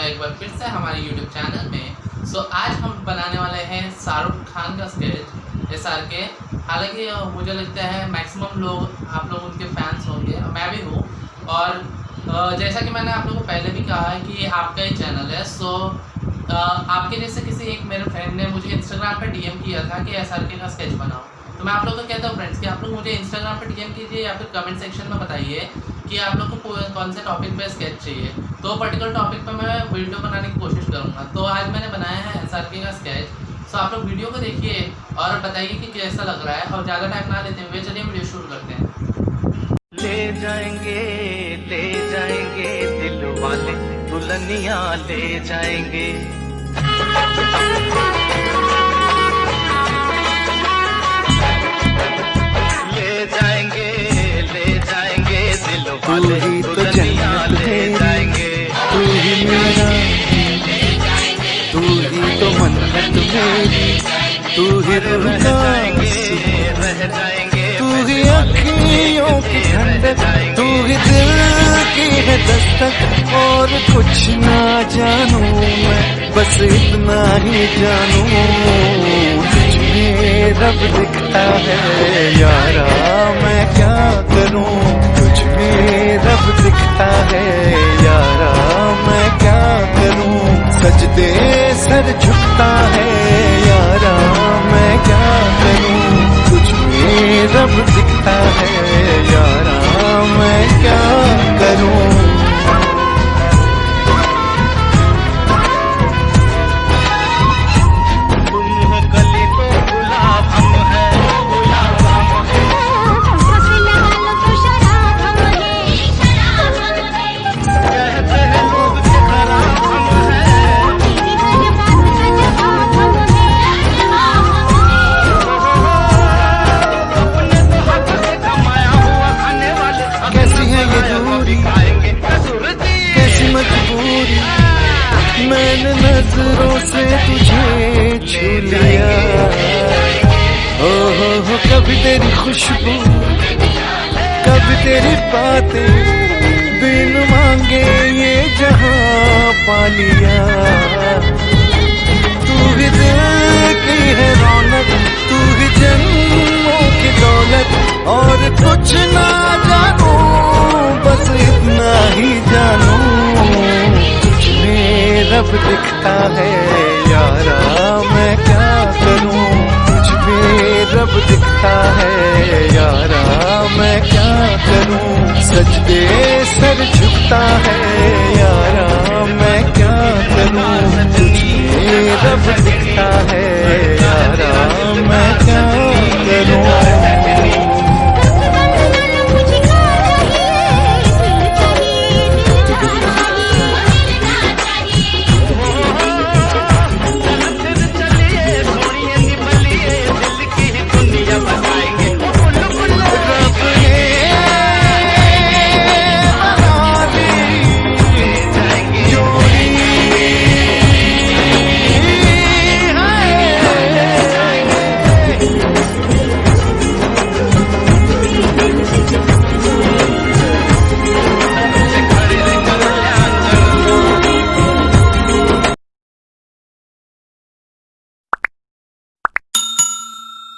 एक बार फिर से हमारे YouTube चैनल में। आज हम बनाने वाले हैं शाहरुख खान का स्केच SRK। हालांकि मुझे लगता है मैक्सिमम लोग आप लोग उनके फैंस होंगे, मैं भी हूँ। और जैसा कि मैंने आप लोगों को पहले भी कहा है कि आपका ही चैनल है। आपके जैसे किसी एक मेरे फ्रेंड ने मुझे इंस्टाग्राम पर DM किया था कि SRK का स्केच बनाओ। तो मैं आप लोगों को कहता हूँ फ्रेंड्स कि आप लोग मुझे इंस्टाग्राम पर DM कीजिए या फिर कमेंट सेक्शन में बताइए कि आप लोग को कौन से टॉपिक पे स्केच चाहिए। तो पर्टिकुलर टॉपिक पे मैं वीडियो बनाने की कोशिश करूँगा। तो आज मैंने बनाया है SRK का स्केच। आप लोग वीडियो को देखिए और बताइए कि कैसा लग रहा है। और ज़्यादा टाइम ना लेते हुए चलिए वीडियो शुरू करते हैं। ले जाएंगे दिल वाले दुल्हनिया ले जाएंगे। तू ही तो जन्नत है, तू ही मेरा, तू ही तो मन्नत मेरी, तू ही रूह का सुकून, तू ही अखियों की ठंडक, तू ही दिल की है दस्तक। और कुछ ना जानूं मैं, बस इतना ही जानूं तुझमें रब दिखता है यारा, मैं क्या करूं। रब दिखता है यारा, मैं क्या करूं। सजदे सर झुकता है यारा, मैं क्या करूं। कुछ में रब दिखता है यारा, मैं क्या करूं। मैंने नजरों से तुझे छू लिया, हो कभी तेरी खुशबू, कभी तेरी बातें, बिन मांगे ये जहां पा लिया। तू ही दिल की है रौनक, तू ही जन्मों की दौलत। और कुछ ना जानू, बस इतना ही जानू रब दिखता है यारा, मैं क्या करूं। तुझमें रब दिखता है यारा, मैं क्या करूं। सजदे सर झुकता है यारा, मैं क्या करूं। तुझमें रब दिखता है